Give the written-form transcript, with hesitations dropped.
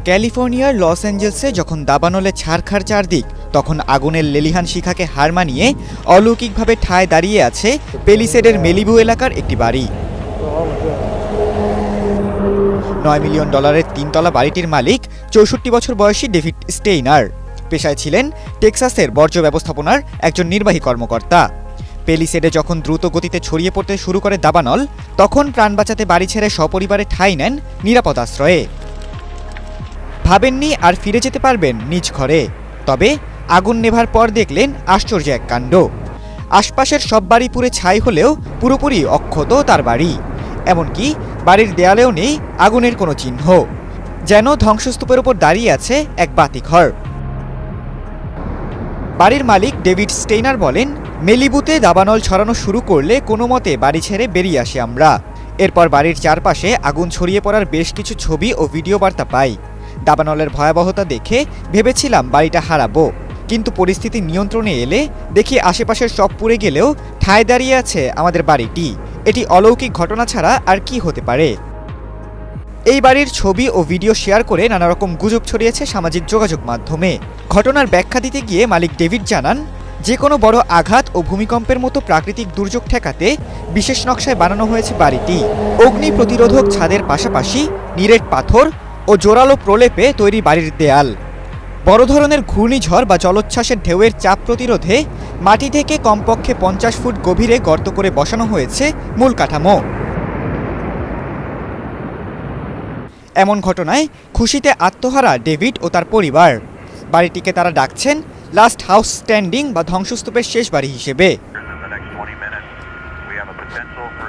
ক্যালিফোর্নিয়ার লস অ্যাঞ্জেলসে যখন দাবানলে ছারখার চারদিক, তখন আগুনের লেলিহান শিখাকে হার মানিয়ে অলৌকিকভাবে ঠায় দাঁড়িয়ে আছে পেলিসেডের মেলিবু এলাকার একটি বাড়ি। $9 মিলিয়ন 3তলা বাড়িটির মালিক 64 বছর বয়সী ডেভিড স্টেইনার। পেশায় ছিলেন টেক্সাসের বর্জ্য ব্যবস্থাপনার একজন নির্বাহী কর্মকর্তা। পেলিসেডে যখন দ্রুত গতিতে ছড়িয়ে পড়তে শুরু করে দাবানল, তখন প্রাণ বাঁচাতে বাড়ি ছেড়ে সপরিবারে ঠাঁই নেন নিরাপদ আশ্রয়ে। ভাবেননি আর ফিরে যেতে পারবেন নিজ ঘরে, তবে আগুন নেভার পর দেখলেন আশ্চর্য এক কাণ্ড। আশপাশের সব বাড়ি পুড়ে ছাই হলেও পুরোপুরি অক্ষত তার বাড়ি। এমনকি বাড়ির দেয়ালেও নেই আগুনের কোনো চিহ্ন, যেন ধ্বংসস্তূপের ওপর দাঁড়িয়ে আছে এক বাতিঘর। বাড়ির মালিক ডেভিড স্টেইনার বলেন, মেলিবুতে দাবানল ছড়ানো শুরু করলে কোনো মতে বাড়ি ছেড়ে বেরিয়ে আসি আমরা। এরপর বাড়ির চারপাশে আগুন ছড়িয়ে পড়ার বেশ কিছু ছবি ও ভিডিও বার্তা পাই। দাবানলের ভয়াবহতা দেখে ভেবেছিলাম বাড়িটা হারাবো, কিন্তু পরিস্থিতি নিয়ন্ত্রণে এলে দেখি আশেপাশের সব পুড়ে গেলেও ঠায় দাঁড়িয়ে আছে আমাদের বাড়িটি। এটি অলৌকিক ঘটনা ছাড়া আর কি হতে পারে। এই বাড়ির ছবি ও ভিডিও শেয়ার করে নানা রকম গুজব ছড়িয়েছে সামাজিক যোগাযোগ মাধ্যমে। ঘটনার ব্যাখ্যা দিতে গিয়ে মালিক ডেভিড জানান, যে কোনো বড় আঘাত ও ভূমিকম্পের মতো প্রাকৃতিক দুর্যোগ ঠেকাতে বিশেষ নকশায় বানানো হয়েছে বাড়িটি। অগ্নি প্রতিরোধক ছাদের পাশাপাশি নিরেট পাথর ও জোরালো প্রলেপে তৈরি বাড়ির দেয়াল। বড় ধরনের ঘূর্ণিঝড় বা জলোচ্ছ্বাসের ঢেউয়ের চাপ প্রতিরোধে মাটি থেকে কমপক্ষে 50 ফুট গভীরে গর্ত করে বসানো হয়েছে মূল কাঠামো। এমন ঘটনায় খুশিতে আত্মহারা ডেভিড ও তার পরিবার। বাড়িটিকে তারা ডাকছেন লাস্ট হাউস স্ট্যান্ডিং বা ধ্বংসস্তূপের শেষ বাড়ি হিসেবে।